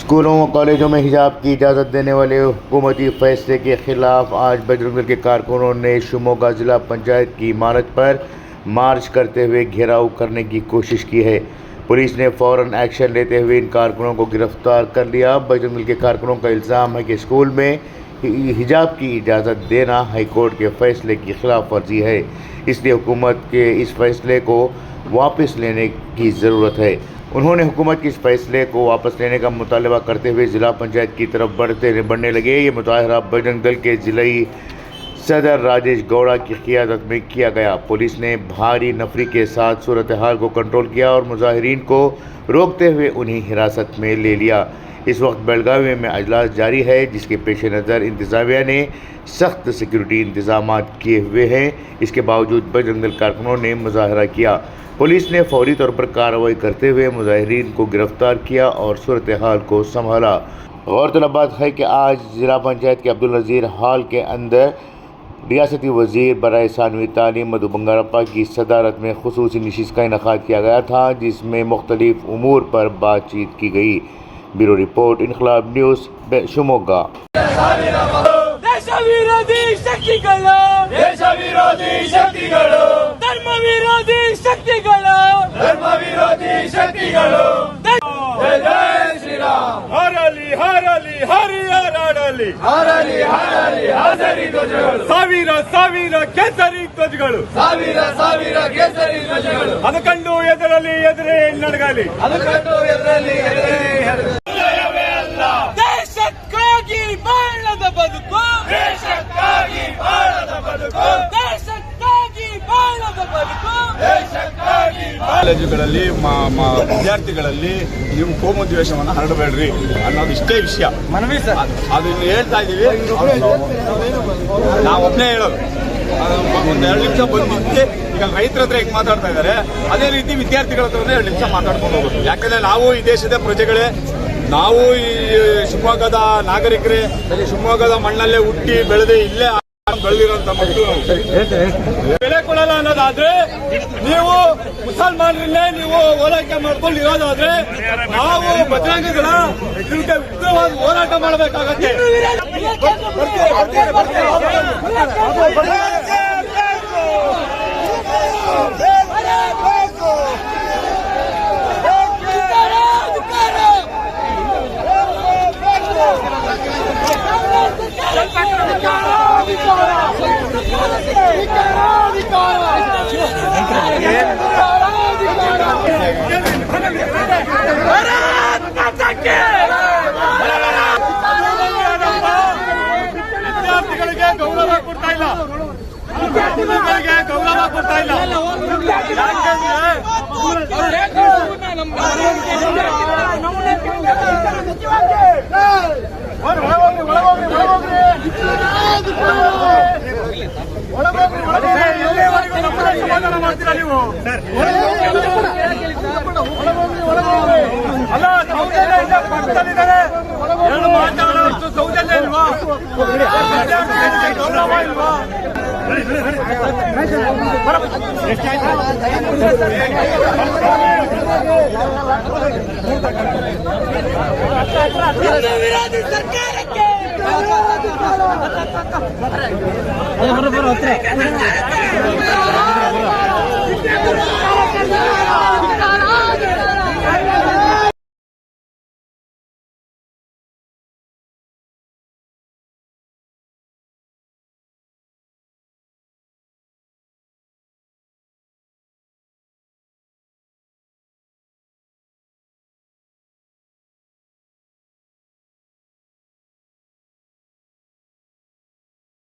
स्कूलों व कॉलेजों में हिजाब की इजाज़त देने वाले हुकूमती फैसले के खिलाफ आज बजरंग दल के कारकुनों ने शिमोगा ज़िला पंचायत की इमारत पर मार्च करते हुए घेराव करने की कोशिश की है। पुलिस ने फ़ौरन एक्शन लेते हुए इन कारकुनों को गिरफ्तार कर लिया। बजरंग दल के कारकुनों का इल्ज़ाम है कि स्कूल में हिजाब की इजाज़त देना हाईकोर्ट के फैसले की खिलाफ वर्जी है, इसलिए हुकूमत के इस फैसले को वापस लेने की ज़रूरत है। उन्होंने हुकूमत के इस फैसले को वापस लेने का मुतालबा करते हुए ज़िला पंचायत की तरफ बढ़ने लगे। ये मुजाहरा बजरंग दल के ज़िलाई सदर राजेश गौड़ा की क़ियादत में किया गया। पुलिस ने भारी नफरी के साथ सूरत हाल को कंट्रोल किया और मुजाहिरीन को रोकते हुए उन्हें हिरासत में ले लिया। इस वक्त बेलगावी में अजलास जारी है, जिसके पेश नज़र इंतज़ामिया ने सख्त सिक्योरिटी इंतजाम किए हुए हैं। इसके बावजूद बजरंग दल कारकुनों ने मुजाहरा किया। पुलिस ने फौरी तौर पर कार्रवाई करते हुए मुजाहिरीन को गिरफ्तार किया और सूरत हाल को संभाला। गौरतलब बात है कि आज ज़िला पंचायत के अब्दुल नज़ीर हॉल के अंदर रियासती वज़ीर बराए सानवी तालीम मधु बंगारप्पा की सदारत में खुसूसी नशिस्त का इनेकाद किया गया था, जिसमें मुख्तलिफ उमूर पर बातचीत की गई। ब्यूरो रिपोर्ट, इनकलाब न्यूज़, शिमोगा। ದೇಶ ವಿರೋಧಿ ಶಕ್ತಿಗಳು ಧರ್ಮ ವಿರೋಧಿ ಶಕ್ತಿಗಳು ಜೈ ಜೈ ಶ್ರೀರಾಮ್ ಹರಲಿ ಹರಲಿ ಹರಿಹರಾಡಲಿ ಹಸರಿ ಧ್ವಜಗಳು ಸಾವಿರ ಕೇಸರಿ ಧ್ವಜಗಳು ಅದು ಕಂಡು ಎದುರೇ ನಡಗಲಿ ದೇಶಕ್ಕಾಗಿ ಬಾಳದ ಬದುಕು ದೇಶಕ್ಕಾಗಿ ಬಾಳದ ಬದುಕು ಕಾಲೇಜುಗಳಲ್ಲಿ ವಿದ್ಯಾರ್ಥಿಗಳಲ್ಲಿ ನೀವು ಕೋಮು ದ್ವೇಷವನ್ನು ಹರಡಬೇಡ್ರಿ ಅನ್ನೋದು ಇಷ್ಟೇ ವಿಷಯ ಮನವಿ ಸರ್. ಅದನ್ನು ಹೇಳ್ತಾ ಇದ್ದೀವಿ. ನಾವು ಒಬ್ಬನೇ ಹೇಳೋದು, ಒಂದೆರಡು ನಿಮಿಷ ಬಂದಿದ್ದೆ. ಈಗ ರೈತರ ಹತ್ರ ಹೇಗೆ ಮಾತಾಡ್ತಾ ಇದ್ದಾರೆ, ಅದೇ ರೀತಿ ವಿದ್ಯಾರ್ಥಿಗಳ ಹತ್ರ 2 ನಿಮಿಷ ಮಾತಾಡ್ಕೊಂಡು ಹೋಗೋದು. ಯಾಕಂದ್ರೆ ನಾವು ಈ ದೇಶದ ಪ್ರಜೆಗಳೇ, ನಾವು ಈ ಶಿವಮೊಗ್ಗದ ನಾಗರಿಕರೇ, ಶಿವಮೊಗ್ಗದ ಮಣ್ಣಲ್ಲೇ ಹುಟ್ಟಿ ಬೆಳೆದು ಇಲ್ಲೇ ಬೆಳೆದಿರೋಂಥ ಮಕ್ಕಳು. ಬೆಲೆ ಕೊಡಲ್ಲ ಅನ್ನೋದಾದ್ರೆ ನೀವು ಮುಸಲ್ಮಾನರನ್ನೇ ನೀವು ಹೋರಾಟ ಮಾಡ್ಕೊಂಡು ಇರೋದಾದ್ರೆ ನಾವು ಬಜರಂಗ ದಳ ಇದಕ್ಕೆ ಉಗ್ರವಾದ ಹೋರಾಟ ಮಾಡಬೇಕಾಗತ್ತೆ. ವಿದ್ಯಾರ್ಥಿಗಳಿಗೆ ಗೌರವ ಕೊಡ್ತಾ ಇಲ್ಲ. ಸಮಾಧಾನ ಮಾಡ್ತೀರಾ ನೀವು? ಅಲ್ಲ, ಸೌಜನ್ಯ ಪಕ್ಷದಲ್ಲಿದ್ದಾರೆ, ಎರಡು ಮಾತಾಡೋಷ್ಟು ಸೌಜನ್ಯ ಇಲ್ವಾ? ಗೌರವ ಇಲ್ವಾ? ವಿರೋಧಿ ಸರ್ಕಾರಕ್ಕೆ